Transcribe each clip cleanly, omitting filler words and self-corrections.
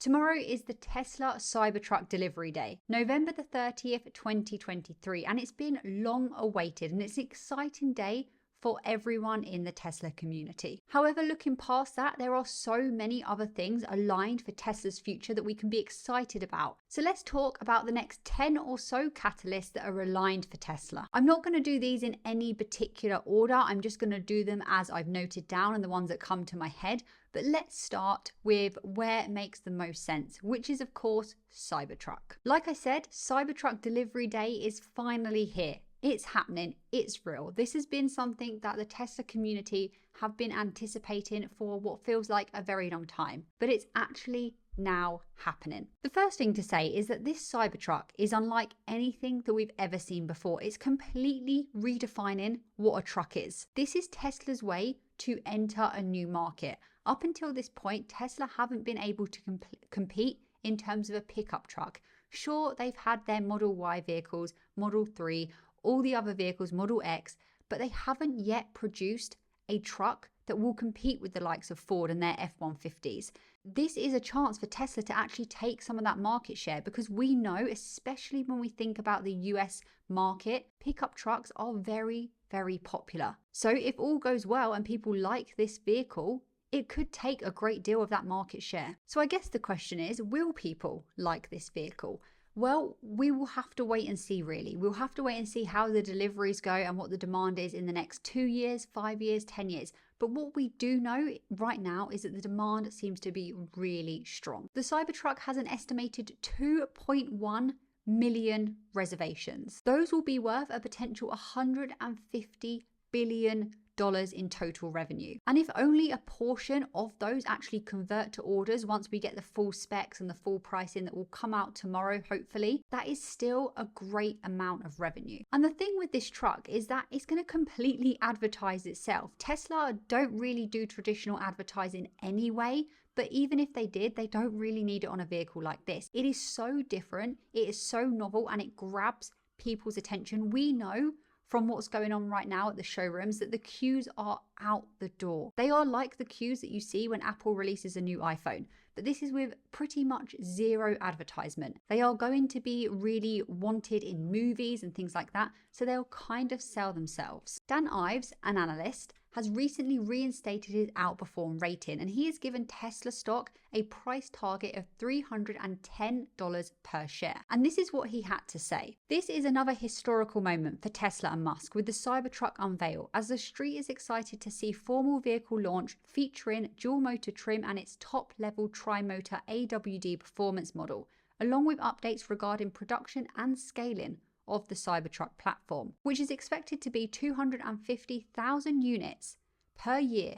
Tomorrow is the Tesla Cybertruck delivery day, November the 30th, 2023, and it's been long awaited and it's an exciting day for everyone in the Tesla community. However, looking past that, there are so many other things aligned for Tesla's future that we can be excited about. So let's talk about the next 10 or so catalysts that are aligned for Tesla. I'm not going to do these in any particular order. I'm just going to do them as I've noted down and the ones that come to my head. But let's start with where it makes the most sense, which is of course Cybertruck. Like I said, Cybertruck delivery day is finally here. It's happening, it's real. This has been something that the Tesla community have been anticipating for what feels like a very long time, but it's actually now happening. The first thing to say is that this Cybertruck is unlike anything that we've ever seen before. It's completely redefining what a truck is. This is Tesla's way to enter a new market. Up until this point, Tesla haven't been able to compete in terms of a pickup truck. Sure, they've had their Model Y vehicles, Model 3, all the other vehicles, Model X, but they haven't yet produced a truck that will compete with the likes of Ford and their F-150s. This is a chance for Tesla to actually take some of that market share because we know, especially when we think about the US market, pickup trucks are very, very popular. So if all goes well and people like this vehicle, it could take a great deal of that market share. So I guess the question is, will people like this vehicle? Well, we will have to wait and see, really. We'll have to wait and see how the deliveries go and what the demand is in the next 2 years, 5 years, 10 years. But what we do know right now is that the demand seems to be really strong. The Cybertruck has an estimated 2.1 million reservations. Those will be worth a potential $150 billion in total revenue. And if only a portion of those actually convert to orders once we get the full specs and the full pricing that will come out tomorrow, hopefully, that is still a great amount of revenue. And the thing with this truck is that it's going to completely advertise itself. Tesla don't really do traditional advertising anyway, but even if they did, they don't really need it on a vehicle like this. It is so different, it is so novel, and it grabs people's attention. We know from what's going on right now at the showrooms that the queues are out the door. They are like the queues that you see when Apple releases a new iPhone, but this is with pretty much zero advertisement. They are going to be really wanted in movies and things like that, so they'll kind of sell themselves. Dan Ives, an analyst, has recently reinstated his outperform rating, and he has given Tesla stock a price target of $310 per share. And this is what he had to say. This is another historical moment for Tesla and Musk with the Cybertruck unveil, as the street is excited to see formal vehicle launch featuring dual motor trim and its top level tri-motor AWD performance model, along with updates regarding production and scaling of the Cybertruck platform, which is expected to be 250,000 units per year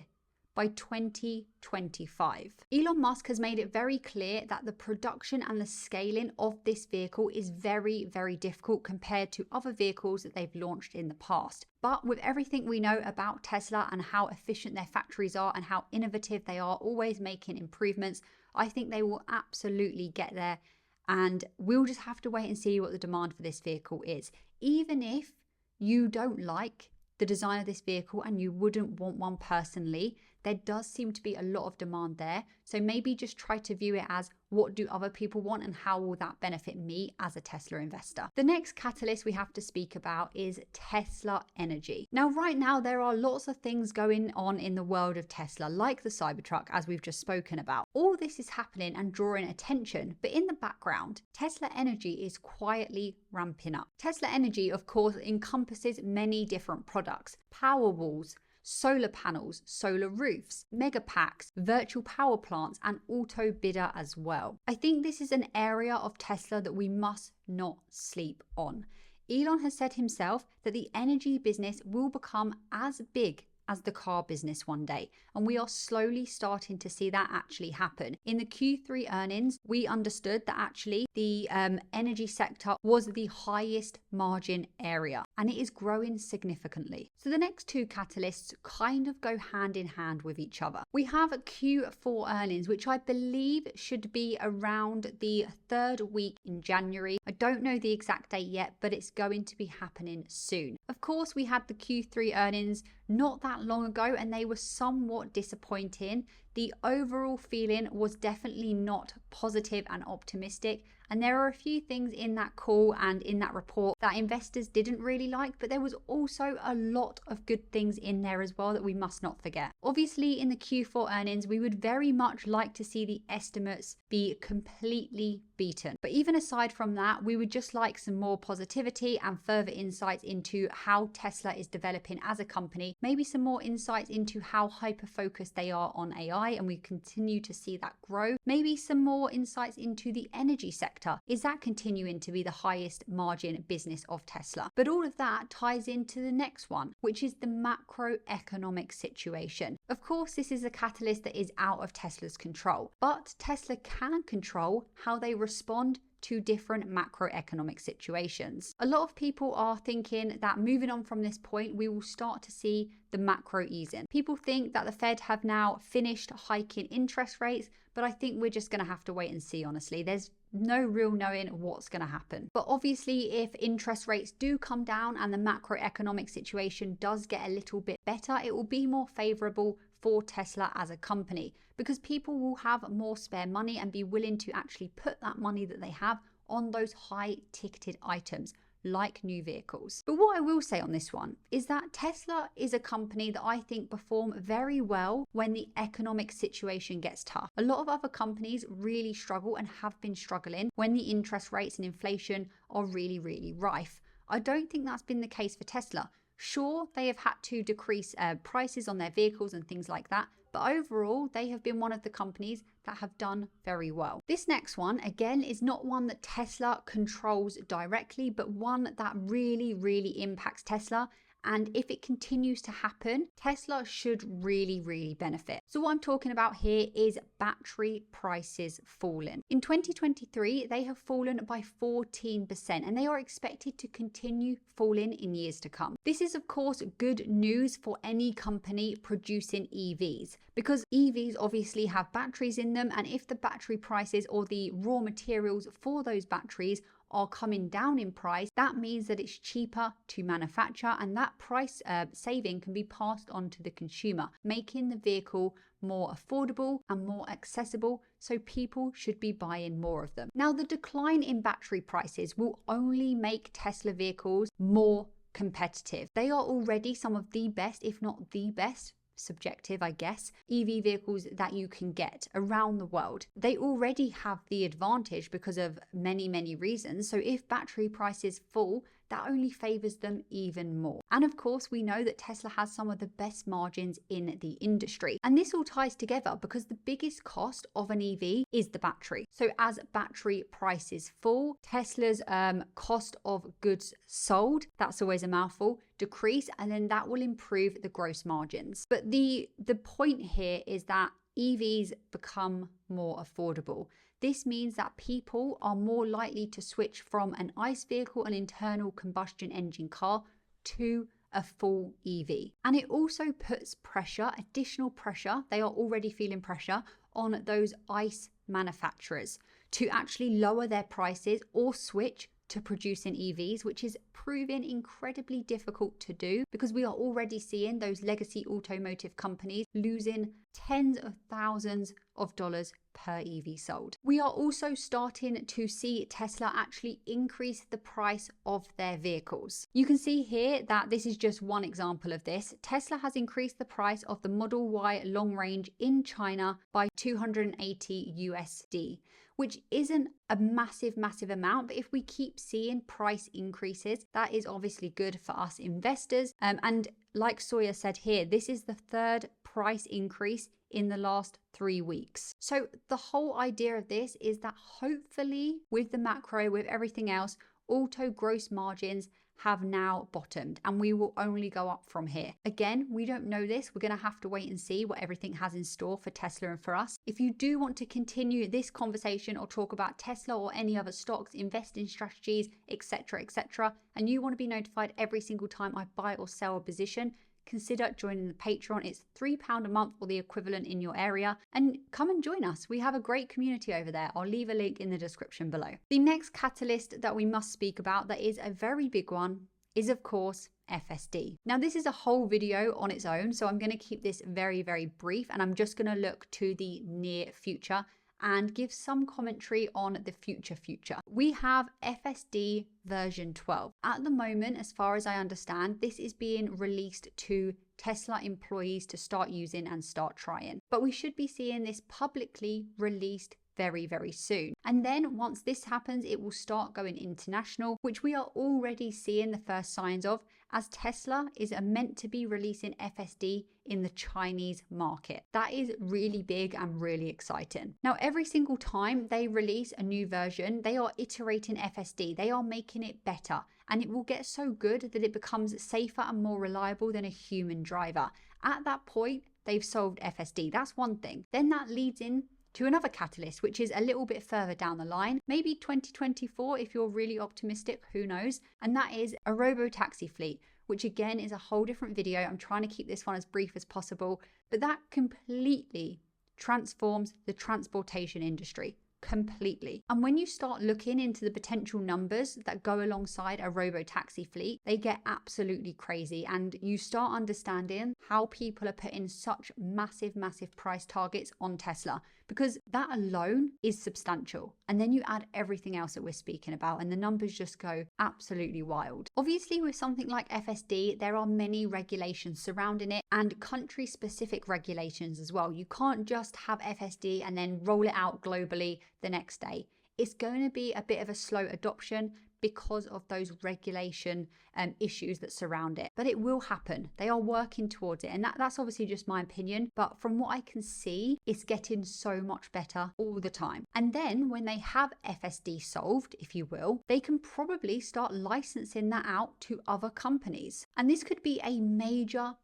by 2025. Elon Musk has made it very clear that the production and the scaling of this vehicle is very, very difficult compared to other vehicles that they've launched in the past. But with everything we know about Tesla and how efficient their factories are and how innovative they are, always making improvements, I think they will absolutely get there. And we'll just have to wait and see what the demand for this vehicle is. Even if you don't like the design of this vehicle and you wouldn't want one personally, there does seem to be a lot of demand there. So maybe just try to view it as, what do other people want and how will that benefit me as a Tesla investor? The next catalyst we have to speak about is Tesla Energy. Now, right now, there are lots of things going on in the world of Tesla, like the Cybertruck, as we've just spoken about. All this is happening and drawing attention, but in the background, Tesla Energy is quietly ramping up. Tesla Energy, of course, encompasses many different products: Powerwalls, solar panels, solar roofs, mega packs, virtual power plants, and auto bidder as well. I think this is an area of Tesla that we must not sleep on. Elon has said himself that the energy business will become as big as the car business one day, and we are slowly starting to see that actually happen. In the Q3 earnings, we understood that actually the energy sector was the highest margin area, and it is growing significantly. So the next two catalysts kind of go hand in hand with each other. We have Q4 earnings, which I believe should be around the third week in January. I don't know the exact date yet, but it's going to be happening soon. Of course, we had the Q3 earnings not that long ago, and they were somewhat disappointing. the overall feeling was definitely not positive and optimistic. And there are a few things in that call and in that report that investors didn't really like, but there was also a lot of good things in there as well that we must not forget. Obviously, in the Q4 earnings, we would very much like to see the estimates be completely beaten. But even aside from that, we would just like some more positivity and further insights into how Tesla is developing as a company, maybe some more insights into how hyper-focused they are on AI, and we continue to see that grow. Maybe some more insights into the energy sector. Is that continuing to be the highest margin business of Tesla? But all of that ties into the next one, which is the macroeconomic situation. Of course, this is a catalyst that is out of Tesla's control, but Tesla can control how they respond to different macroeconomic situations. A lot of people are thinking that moving on from this point, we will start to see the macro easing. People think that the Fed have now finished hiking interest rates, but I think we're just going to have to wait and see, honestly. There's no real knowing what's going to happen. But obviously, if interest rates do come down and the macroeconomic situation does get a little bit better, it will be more favorable for Tesla as a company, because people will have more spare money and be willing to actually put that money that they have on those high ticketed items like new vehicles. But what I will say on this one is that Tesla is a company that I think perform very well when the economic situation gets tough. A lot of other companies really struggle and have been struggling when the interest rates and inflation are really, really rife. I don't think that's been the case for Tesla. Sure, they have had to decrease prices on their vehicles and things like that, but overall, they have been one of the companies that have done very well. This next one, again, is not one that Tesla controls directly, but one that really, really impacts Tesla. And if it continues to happen, Tesla should really, really benefit. So what I'm talking about here is battery prices falling. In 2023, they have fallen by 14%, and they are expected to continue falling in years to come. This is, of course, good news for any company producing EVs, because EVs obviously have batteries in them, and if the battery prices or the raw materials for those batteries are coming down in price, that means that it's cheaper to manufacture, and that price saving can be passed on to the consumer, making the vehicle more affordable and more accessible, so people should be buying more of them. Now, the decline in battery prices will only make Tesla vehicles more competitive. They are already some of the best, if not the best, subjective, I guess, EV vehicles that you can get around the world. They already have the advantage because of many, many reasons. So if battery prices fall, that only favors them even more. And of course, we know that Tesla has some of the best margins in the industry. And this all ties together because the biggest cost of an EV is the battery. So as battery prices fall, Tesla's cost of goods sold, that's always a mouthful, decrease, and then that will improve the gross margins. But the point here is that EVs become more affordable. This means that people are more likely to switch from an ICE vehicle, an internal combustion engine car, to a full EV. And it also puts pressure, additional pressure, they are already feeling pressure on those ICE manufacturers to actually lower their prices or switch to producing EVs, which is proving incredibly difficult to do because we are already seeing those legacy automotive companies losing tens of thousands of dollars per EV sold. We are also starting to see Tesla actually increase the price of their vehicles. You can see here that this is just one example of this. Tesla has increased the price of the Model Y long range in China by $280 USD, which isn't a massive amount, but if we keep seeing price increases, that is obviously good for us investors. And like Sawyer said here, this is the third price increase in the last 3 weeks. So the whole idea of this is that hopefully with the macro, with everything else, auto gross margins have now bottomed and we will only go up from here. Again, we don't know this. We're going to have to wait and see what everything has in store for Tesla and for us. If you do want to continue this conversation or talk about Tesla or any other stocks, investing strategies, etc., and you want to be notified every single time I buy or sell a position, consider joining the Patreon. It's £3 a month or the equivalent in your area, and come and join us. We have a great community over there. I'll leave a link in the description below. The next catalyst that we must speak about that is a very big one is, of course, FSD. Now, this is a whole video on its own, so I'm going to keep this very, very brief, and I'm just going to look to the near future and give some commentary on the future. We have FSD version 12. At the moment, as far as I understand, this is being released to Tesla employees to start using and start trying. But we should be seeing this publicly released very, very soon. And then once this happens, it will start going international, which we are already seeing the first signs of, as Tesla is meant to be releasing FSD in the Chinese market. That is really big and really exciting. Now, every single time they release a new version, they are iterating FSD. They are making it better, and it will get so good that it becomes safer and more reliable than a human driver. At that point, they've solved FSD. That's one thing. Then that leads in to another catalyst, which is a little bit further down the line, maybe 2024 if you're really optimistic, who knows, and that is a robo-taxi fleet, which again is a whole different video. I'm trying to keep this one as brief as possible, but that completely transforms the transportation industry. Completely. And when you start looking into the potential numbers that go alongside a robo-taxi fleet, they get absolutely crazy, and you start understanding how people are putting such massive price targets on Tesla, because that alone is substantial. And then you add everything else that we're speaking about, and the numbers just go absolutely wild. Obviously, with something like FSD, there are many regulations surrounding it, and country-specific regulations as well. You can't just have FSD and then roll it out globally the next day. It's going to be a bit of a slow adoption because of those regulation issues that surround it. But it will happen. They are working towards it. And that's obviously just my opinion. But from what I can see, it's getting so much better all the time. And then when they have FSD solved, if you will, they can probably start licensing that out to other companies. And this could be a major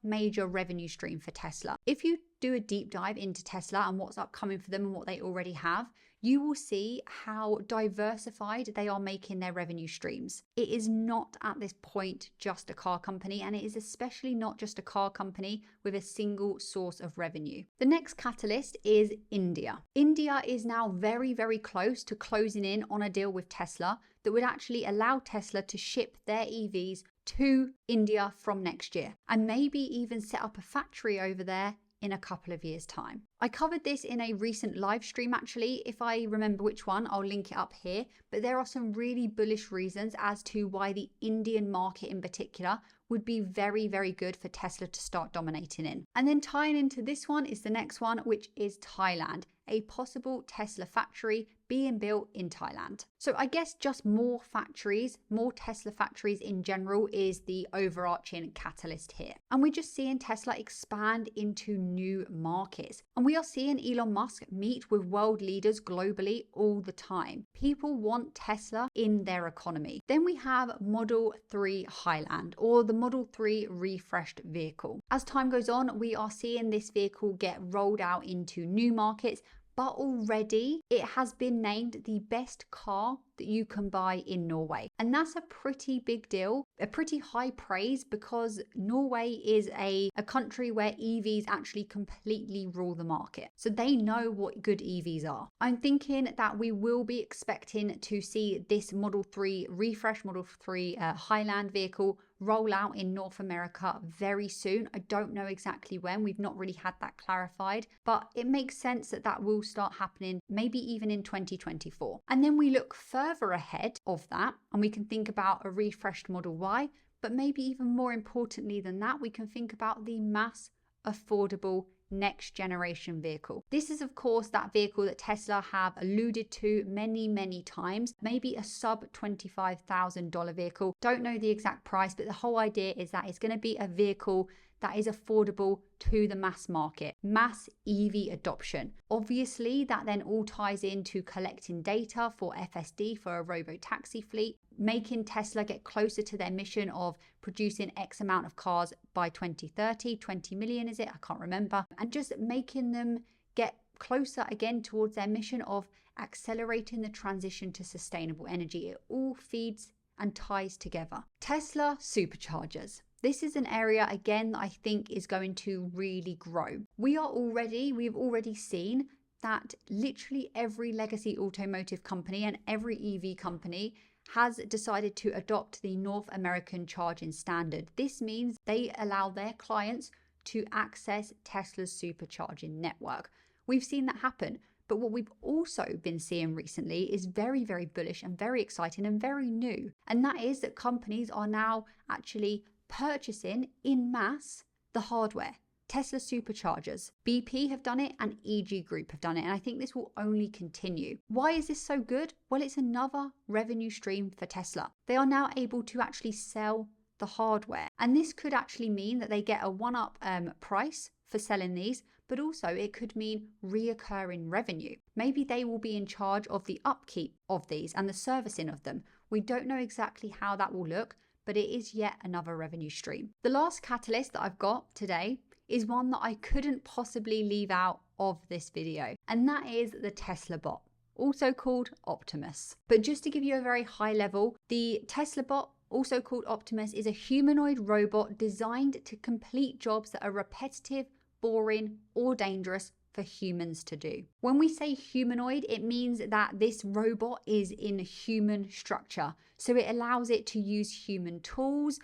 revenue stream for Tesla. If you do a deep dive into Tesla and what's upcoming for them and what they already have, you will see how diversified they are making their revenue streams. It is not at this point just a car company, and it is especially not just a car company with a single source of revenue. The next catalyst is India. India is now very close to closing in on a deal with Tesla that would actually allow Tesla to ship their EVs to India from next year, and maybe even set up a factory over there in a couple of years' time. I covered this in a recent live stream actually. If I remember which one, I'll link it up here. But there are some really bullish reasons as to why the Indian market in particular would be very good for Tesla to start dominating in. And then tying into this one is the next one, which is Thailand. A possible Tesla factory being built in Thailand. So I guess just more factories, more Tesla factories in general is the overarching catalyst here. And we're just seeing Tesla expand into new markets. And we are seeing Elon Musk meet with world leaders globally all the time. People want Tesla in their economy. Then we have Model 3 Highland, or the Model 3 refreshed vehicle. As time goes on, we are seeing this vehicle get rolled out into new markets, but already it has been named the best car that you can buy in Norway. And that's a pretty big deal, a pretty high praise, because Norway is a country where EVs actually completely rule the market. So they know what good EVs are. I'm thinking that we will be expecting to see this Model 3 refresh, Model 3 Highland vehicle roll out in North America very soon. I don't know exactly when. We've not really had that clarified, but it makes sense that that will start happening maybe even in 2024. And then we look further ahead of that and we can think about a refreshed Model Y, but maybe even more importantly than that, we can think about the mass affordable next generation vehicle. This is of course that vehicle that Tesla have alluded to many times, maybe a sub $25,000 vehicle. Don't know the exact price, but the whole idea is that it's going to be a vehicle that is affordable to the mass market, mass EV adoption. Obviously, that then all ties into collecting data for FSD, for a robo-taxi fleet, making Tesla get closer to their mission of producing X amount of cars by 2030, 20 million is it? I can't remember. And just making them get closer again towards their mission of accelerating the transition to sustainable energy. It all feeds and ties together. Tesla superchargers. This is an area, again, that I think is going to really grow. We've already seen that literally every legacy automotive company and every EV company has decided to adopt the North American charging standard. This means they allow their clients to access Tesla's supercharging network. We've seen that happen. But what we've also been seeing recently is very, very bullish and very exciting and very new. And that is that companies are now actually purchasing in mass the hardware. Tesla superchargers. BP have done it and Eich Group have done it. And I think this will only continue. Why is this so good? Well, it's another revenue stream for Tesla. They are now able to actually sell the hardware. And this could actually mean that they get a one-up price for selling these, but also it could mean reoccurring revenue. Maybe they will be in charge of the upkeep of these and the servicing of them. We don't know exactly how that will look, but it is yet another revenue stream. The last catalyst that I've got today is one that I couldn't possibly leave out of this video, and that is the Tesla bot, also called Optimus. But just to give you a very high level, the Tesla bot, also called Optimus, is a humanoid robot designed to complete jobs that are repetitive, boring, or dangerous for humans to do. When we say humanoid, it means that this robot is in human structure. So it allows it to use human tools,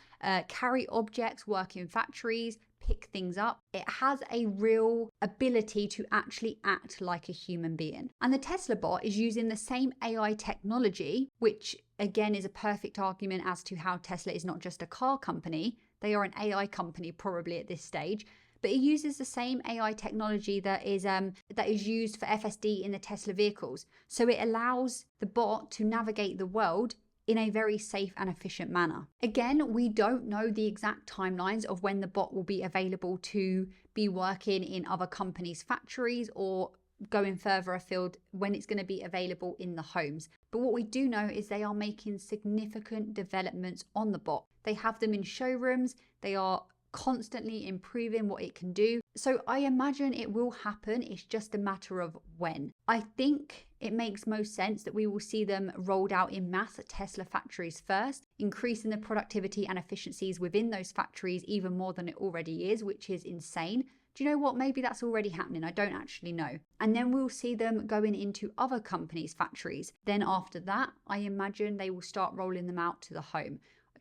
carry objects, work in factories, pick things up. It has a real ability to actually act like a human being. And the Tesla bot is using the same AI technology, which again is a perfect argument as to how Tesla is not just a car company. They are an AI company probably at this stage. But it uses the same AI technology that is used for FSD in the Tesla vehicles. So it allows the bot to navigate the world in a very safe and efficient manner. Again, we don't know the exact timelines of when the bot will be available to be working in other companies' factories or going further afield when it's going to be available in the homes. But what we do know is they are making significant developments on the bot. They have them in showrooms. They are constantly improving what it can do. So I imagine it will happen. It's just a matter of when. I think it makes most sense that we will see them rolled out in mass at Tesla factories first, increasing the productivity and efficiencies within those factories even more than it already is, which is insane. Do you know what? Maybe that's already happening. I don't actually know. And then we'll see them going into other companies' factories. Then after that, I imagine they will start rolling them out to the home.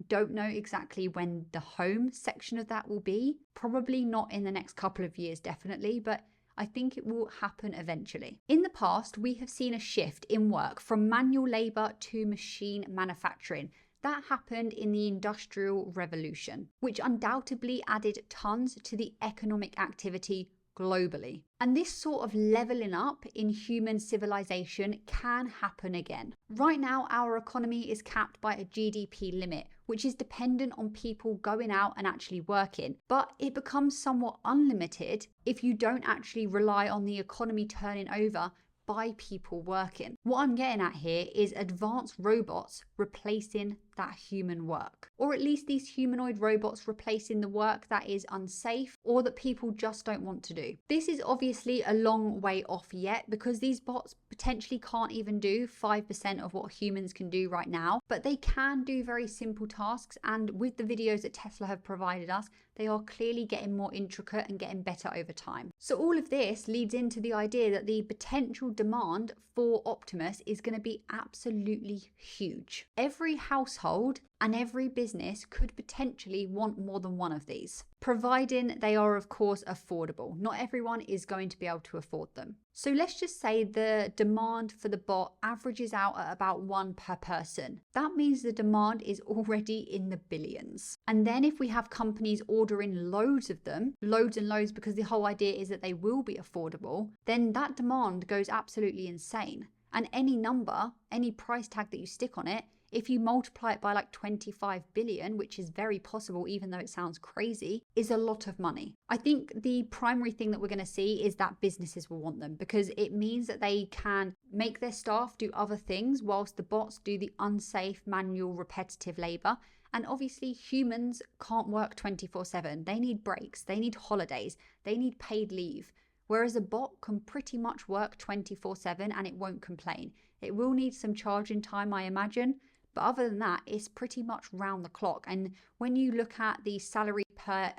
Don't know exactly when the home section of that will be. Probably not in the next couple of years, definitely, but I think it will happen eventually. In the past, we have seen a shift in work from manual labor to machine manufacturing. That happened in the Industrial Revolution, which undoubtedly added tons to the economic activity globally. And this sort of leveling up in human civilization can happen again. Right now, our economy is capped by a GDP limit, which is dependent on people going out and actually working. But it becomes somewhat unlimited if you don't actually rely on the economy turning over by people working. What I'm getting at here is advanced robots replacing that human work, or at least these humanoid robots replacing the work that is unsafe or that people just don't want to do. This is obviously a long way off yet because these bots potentially can't even do 5% of what humans can do right now, but they can do very simple tasks, and with the videos that Tesla have provided us, they are clearly getting more intricate and getting better over time. So all of this leads into the idea that the potential demand for Optimus is going to be absolutely huge. Every household and every business could potentially want more than one of these, providing they are of course affordable. Not everyone is going to be able to afford them. So let's just say the demand for the bot averages out at about one per person. That means the demand is already in the billions. And then if we have companies ordering loads of them, loads and loads, because the whole idea is that they will be affordable, then that demand goes absolutely insane. And any number, any price tag that you stick on it, if you multiply it by like 25 billion, which is very possible, even though it sounds crazy, is a lot of money. I think the primary thing that we're going to see is that businesses will want them because it means that they can make their staff do other things whilst the bots do the unsafe, manual, repetitive labor. And obviously humans can't work 24/7. They need breaks, they need holidays, they need paid leave. Whereas a bot can pretty much work 24/7 and it won't complain. It will need some charging time, I imagine. But other than that, it's pretty much round the clock. And when you look at the salary per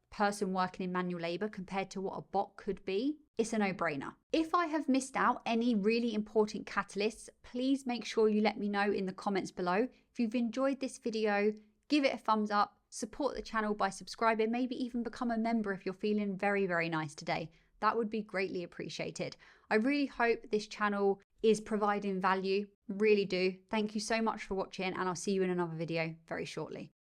person working in manual labor compared to what a bot could be, it's a no-brainer. If I have missed out any really important catalysts, please make sure you let me know in the comments below. If you've enjoyed this video, give it a thumbs up, support the channel by subscribing, maybe even become a member if you're feeling very, very nice today. That would be greatly appreciated. I really hope this channel is providing value, really do. Thank you so much for watching, and I'll see you in another video very shortly.